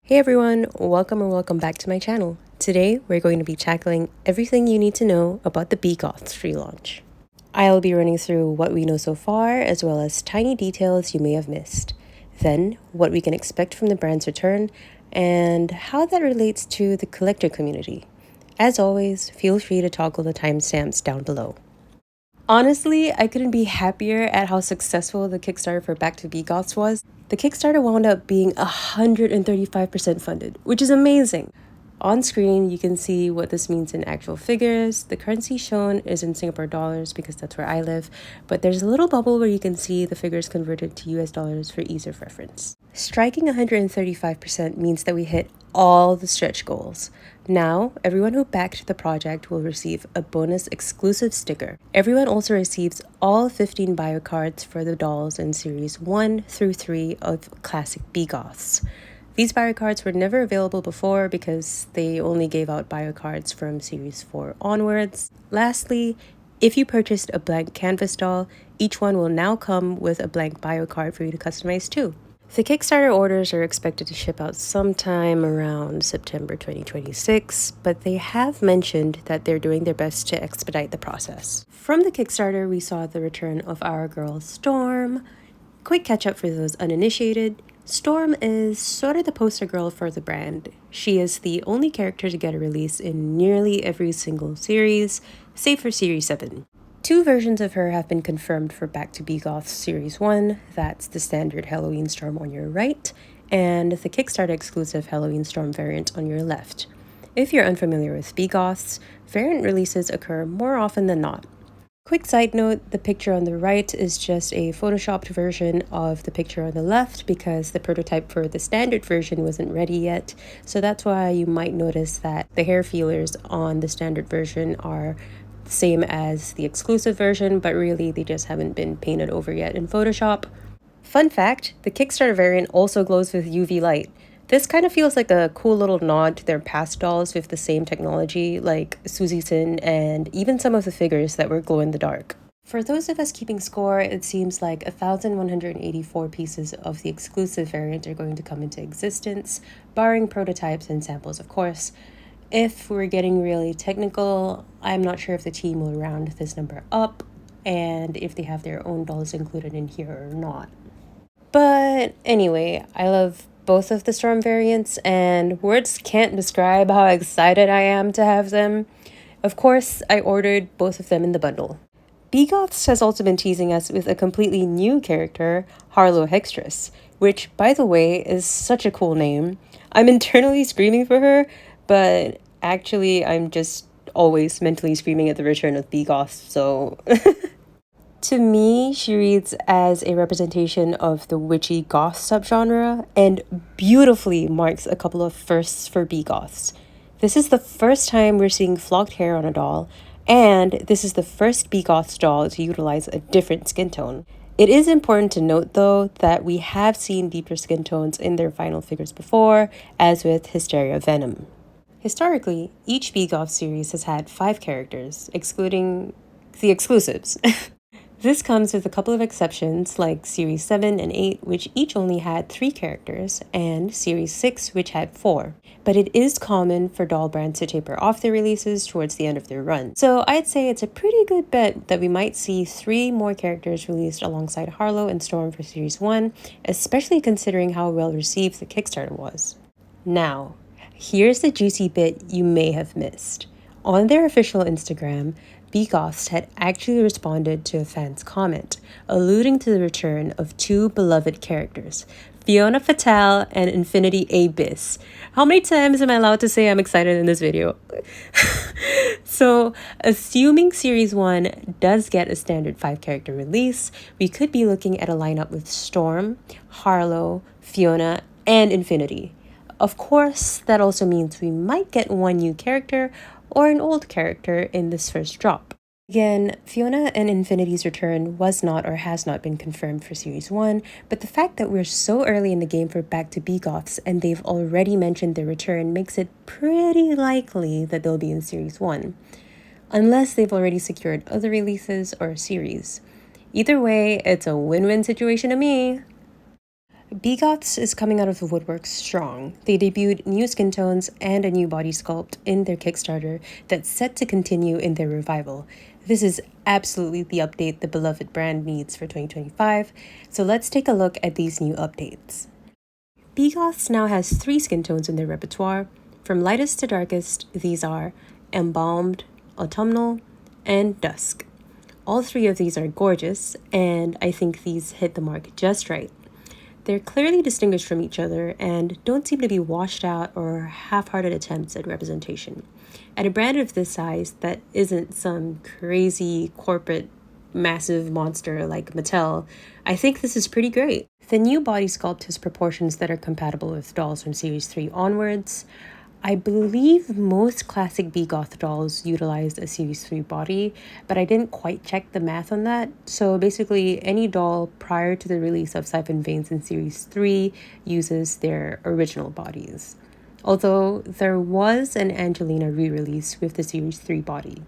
Hey everyone, welcome back to my channel. Today we're going to be tackling everything you need to know about the Begoths relaunch. I'll be running through what we know so far as well as tiny details you may have missed. Then what we can expect from the brand's return and how that relates to the collector community. As always, feel free to toggle the timestamps down below. Honestly, I couldn't be happier at how successful the Kickstarter for Back to Begoths was. The Kickstarter wound up being 135% funded, which is amazing. On screen, you can see what this means in actual figures. The currency shown is in Singapore dollars because that's where I live, but there's a little bubble where you can see the figures converted to US dollars for ease of reference. Striking 135% means that we hit all the stretch goals. Now, everyone who backed the project will receive a bonus exclusive sticker. Everyone also receives all 15 bio cards for the dolls in Series 1 through 3 of Classic Begoths. These bio cards were never available before because they only gave out bio cards from Series 4 onwards. Lastly, if you purchased a blank canvas doll, each one will now come with a blank bio card for you to customize too. The Kickstarter orders are expected to ship out sometime around September 2026, but they have mentioned that they're doing their best to expedite the process. From the Kickstarter, we saw the return of our girl Storm. Quick catch up for those uninitiated. Storm is sort of the poster girl for the brand. She is the only character to get a release in nearly every single series, save for Series 7. Two versions of her have been confirmed for Back to Begoths Series 1. That's the standard Halloween Storm on your right, and the Kickstarter exclusive Halloween Storm variant on your left. If you're unfamiliar with Begoths, variant releases occur more often than not. Quick side note, the picture on the right is just a photoshopped version of the picture on the left because the prototype for the standard version wasn't ready yet, so that's why you might notice that the hair feelers on the standard version are the same as the exclusive version, but really they just haven't been painted over yet in Photoshop. Fun fact, the Kickstarter variant also glows with UV light. This kind of feels like a cool little nod to their past dolls with the same technology, like Susie Sin and even some of the figures that were glow in the dark. For those of us keeping score, it seems like 1,184 pieces of the exclusive variant are going to come into existence, barring prototypes and samples, of course. If we're getting really technical, I'm not sure if the team will round this number up and if they have their own dolls included in here or not. But anyway, I love both of the Storm variants, and words can't describe how excited I am to have them. Of course, I ordered both of them in the bundle. Begoths has also been teasing us with a completely new character, Harlow Hextress, which, by the way, is such a cool name. I'm internally screaming for her, but actually I'm just always mentally screaming at the return of Begoths, so... To me, she reads as a representation of the witchy goth subgenre and beautifully marks a couple of firsts for Begoths. This is the first time we're seeing flocked hair on a doll, and this is the first Begoths doll to utilize a different skin tone. It is important to note, though, that we have seen deeper skin tones in their final figures before, as with Hysteria Venom. Historically, each Begoths series has had 5 characters, excluding the exclusives. This comes with a couple of exceptions like Series 7 and 8, which each only had 3 characters, and Series 6, which had 4. But it is common for doll brands to taper off their releases towards the end of their run. So I'd say it's a pretty good bet that we might see 3 more characters released alongside Harlow and Storm for Series 1, especially considering how well received the Kickstarter was. Now, here's the juicy bit you may have missed. On their official Instagram, Begoths had actually responded to a fan's comment, alluding to the return of 2 beloved characters, Fiona Fatale and Infinity Abyss. How many times am I allowed to say I'm excited in this video? So, assuming Series 1 does get a standard 5-character release, we could be looking at a lineup with Storm, Harlow, Fiona, and Infinity. Of course, that also means we might get one new character or an old character in this first drop. Again, Fiona and Infinity's return was not or has not been confirmed for Series 1, but the fact that we're so early in the game for Back to Begoths and they've already mentioned their return makes it pretty likely that they'll be in Series 1, unless they've already secured other releases or series. Either way, it's a win-win situation to me. Begoths is coming out of the woodwork strong. They debuted new skin tones and a new body sculpt in their Kickstarter that's set to continue in their revival. This is absolutely the update the beloved brand needs for 2025, so let's take a look at these new updates. Begoths now has 3 skin tones in their repertoire. From lightest to darkest, these are Embalmed, Autumnal, and Dusk. All 3 of these are gorgeous, and I think these hit the mark just right. They're clearly distinguished from each other and don't seem to be washed out or half-hearted attempts at representation. At a brand of this size that isn't some crazy corporate massive monster like Mattel, I think this is pretty great. The new body sculpt has proportions that are compatible with dolls from Series 3 onwards. I believe most classic Begoth dolls utilized a Series 3 body, but I didn't quite check the math on that. So basically, any doll prior to the release of Siphon Veins in Series 3 uses their original bodies. Although there was an Angelina re-release with the Series 3 body.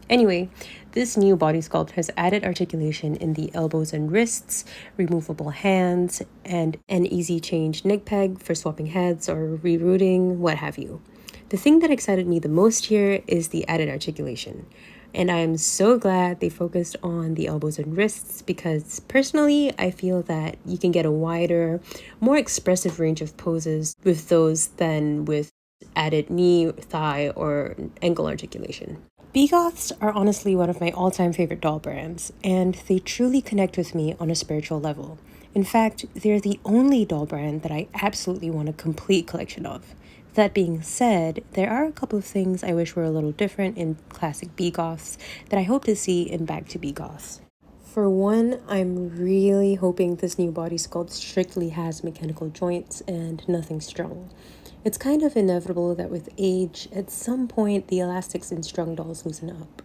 Anyway, this new body sculpt has added articulation in the elbows and wrists, removable hands, and an easy change neck peg for swapping heads or rerouting, what have you. The thing that excited me the most here is the added articulation. And I am so glad they focused on the elbows and wrists because personally, I feel that you can get a wider, more expressive range of poses with those than with added knee, thigh, or ankle articulation. Begoths are honestly one of my all-time favorite doll brands, and they truly connect with me on a spiritual level. In fact, they're the only doll brand that I absolutely want a complete collection of. That being said, there are a couple of things I wish were a little different in classic Begoths that I hope to see in Back to Begoths. For one, I'm really hoping this new body sculpt strictly has mechanical joints and nothing strung. It's kind of inevitable that with age, at some point, the elastics in strung dolls loosen up.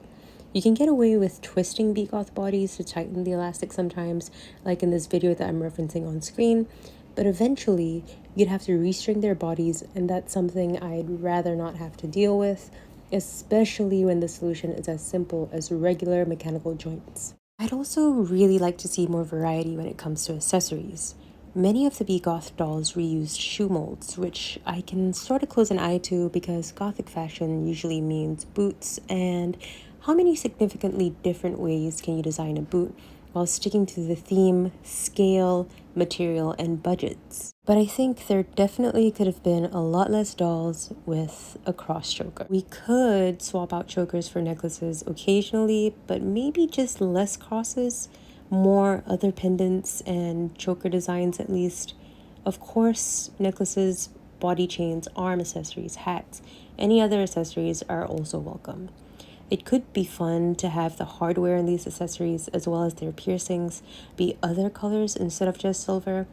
You can get away with twisting Begoth bodies to tighten the elastic sometimes, like in this video that I'm referencing on screen, but eventually, you'd have to restring their bodies, and that's something I'd rather not have to deal with, especially when the solution is as simple as regular mechanical joints. I'd also really like to see more variety when it comes to accessories. Many of the Begoth dolls reused shoe molds, which I can sort of close an eye to because Gothic fashion usually means boots, and how many significantly different ways can you design a boot while sticking to the theme, scale, material, and budgets? But I think there definitely could have been a lot less dolls with a cross choker. We could swap out chokers for necklaces occasionally, but maybe just less crosses, more other pendants and choker designs at least. Of course, necklaces, body chains, arm accessories, hats, any other accessories are also welcome. It could be fun to have the hardware in these accessories as well as their piercings be other colors instead of just silver,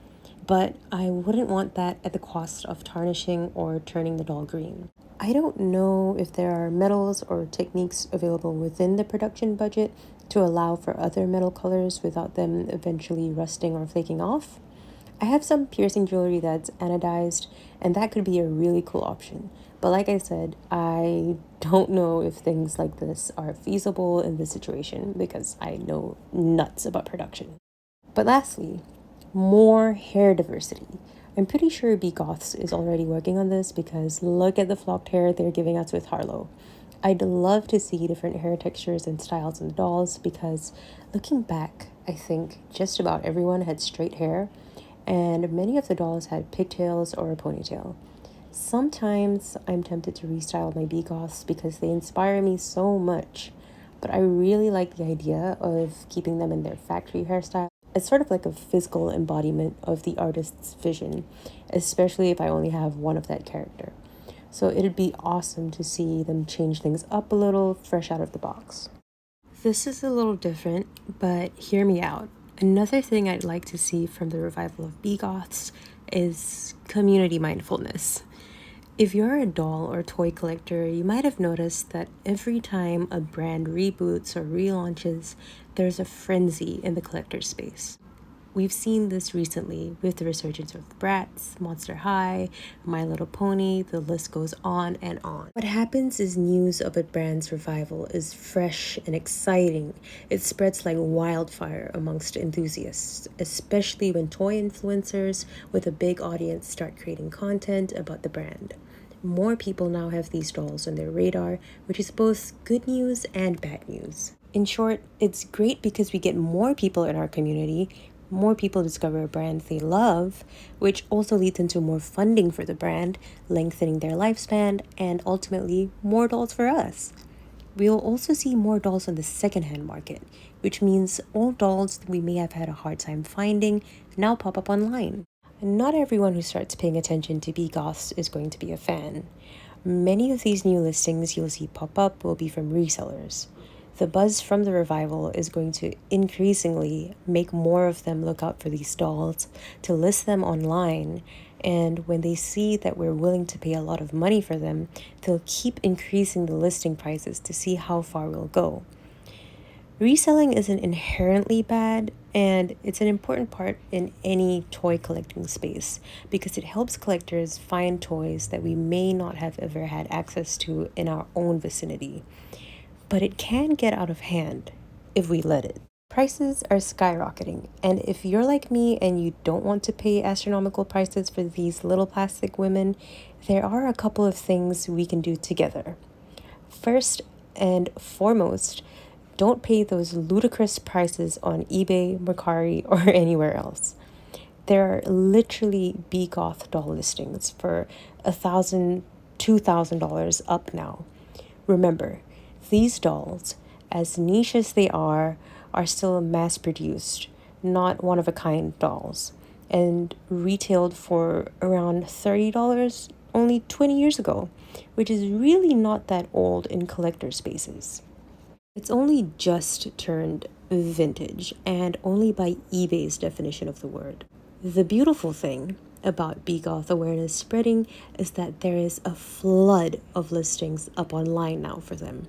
but I wouldn't want that at the cost of tarnishing or turning the doll green. I don't know if there are metals or techniques available within the production budget to allow for other metal colors without them eventually rusting or flaking off. I have some piercing jewelry that's anodized, and that could be a really cool option. But like I said, I don't know if things like this are feasible in this situation because I know nuts about production. But lastly, more hair diversity. I'm pretty sure Begoths is already working on this because look at the flocked hair they're giving us with Harlow. I'd love to see different hair textures and styles in the dolls because looking back, I think just about everyone had straight hair and many of the dolls had pigtails or a ponytail. Sometimes I'm tempted to restyle my Begoths because they inspire me so much, but I really like the idea of keeping them in their factory hairstyle. It's sort of like a physical embodiment of the artist's vision, especially if I only have one of that character. So it'd be awesome to see them change things up a little, fresh out of the box. This is a little different, but hear me out. Another thing I'd like to see from the revival of Begoths is community mindfulness. If you're a doll or toy collector, you might have noticed that every time a brand reboots or relaunches, there's a frenzy in the collector space. We've seen this recently with the resurgence of Bratz, Monster High, My Little Pony, the list goes on and on. What happens is news of a brand's revival is fresh and exciting. It spreads like wildfire amongst enthusiasts, especially when toy influencers with a big audience start creating content about the brand. More people now have these dolls on their radar, which is both good news and bad news. In short, it's great because we get more people in our community, more people discover a brand they love, which also leads into more funding for the brand, lengthening their lifespan, and ultimately more dolls for us. We'll also see more dolls on the secondhand market, which means old dolls that we may have had a hard time finding now pop up online. Not everyone who starts paying attention to Begoths is going to be a fan. Many of these new listings you'll see pop up will be from resellers. The buzz from the revival is going to increasingly make more of them look out for these dolls to list them online, and when they see that we're willing to pay a lot of money for them, they'll keep increasing the listing prices to see how far we'll go. Reselling isn't inherently bad, and it's an important part in any toy collecting space because it helps collectors find toys that we may not have ever had access to in our own vicinity. But it can get out of hand if we let it. Prices are skyrocketing, and if you're like me and you don't want to pay astronomical prices for these little plastic women, there are a couple of things we can do together. First and foremost, don't pay those ludicrous prices on eBay, Mercari, or anywhere else. There are literally Begoth doll listings for $1,000, $2,000 up now. Remember, these dolls, as niche as they are still mass-produced, not one-of-a-kind dolls, and retailed for around $30 only 20 years ago, which is really not that old in collector spaces. It's only just turned vintage, and only by eBay's definition of the word. The beautiful thing about Begoth awareness spreading is that there is a flood of listings up online now for them.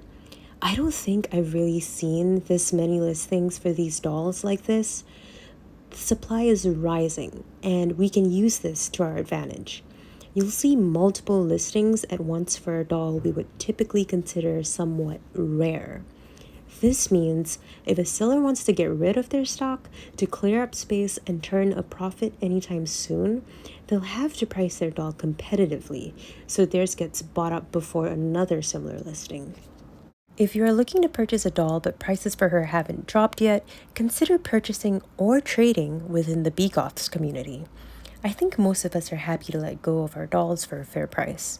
I don't think I've really seen this many listings for these dolls like this. The supply is rising, and we can use this to our advantage. You'll see multiple listings at once for a doll we would typically consider somewhat rare. This means if a seller wants to get rid of their stock to clear up space and turn a profit anytime soon, they'll have to price their doll competitively so theirs gets bought up before another similar listing. If you are looking to purchase a doll but prices for her haven't dropped yet, consider purchasing or trading within the Begoths community. I think most of us are happy to let go of our dolls for a fair price.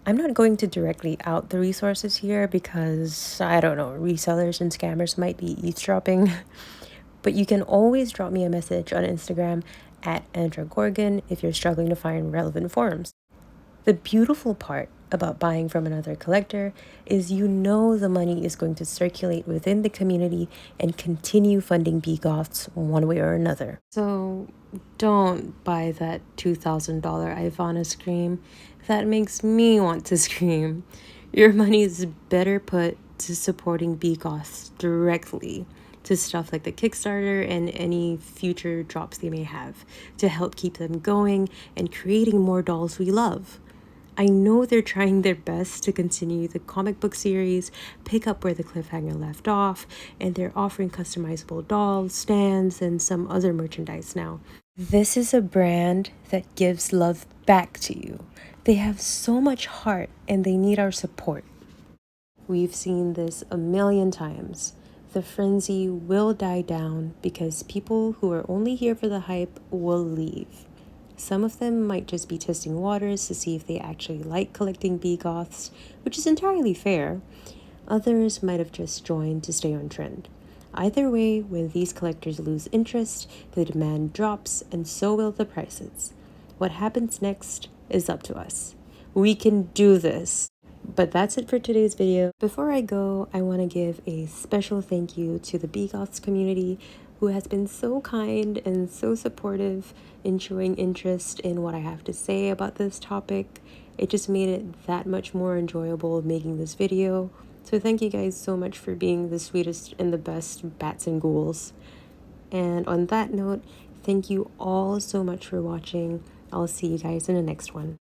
I'm not going to directly out the resources here because, I don't know, resellers and scammers might be eavesdropping. But you can always drop me a message on Instagram at @AndraGorgon if you're struggling to find relevant forums. The beautiful part about buying from another collector is you know the money is going to circulate within the community and continue funding Begoths one way or another. So don't buy that $2,000 Ivana scream. That makes me want to scream. Your money is better put to supporting Begoths directly, to stuff like the Kickstarter and any future drops they may have, to help keep them going and creating more dolls we love. I know they're trying their best to continue the comic book series, pick up where the cliffhanger left off, and they're offering customizable dolls, stands, and some other merchandise now. This is a brand that gives love back to you. They have so much heart and they need our support. We've seen this a million times. The frenzy will die down because people who are only here for the hype will leave. Some of them might just be testing waters to see if they actually like collecting Begoths, which is entirely fair. Others might have just joined to stay on trend. Either way, when these collectors lose interest, the demand drops and so will the prices. What happens next is up to us. We can do this. But that's it for today's video. Before I go, I want to give a special thank you to the Begoths community who has been so kind and so supportive in showing interest in what I have to say about this topic. It just made it that much more enjoyable making this video. So thank you guys so much for being the sweetest and the best bats and ghouls. And on that note, Thank you all so much for watching. I'll see you guys in the next one.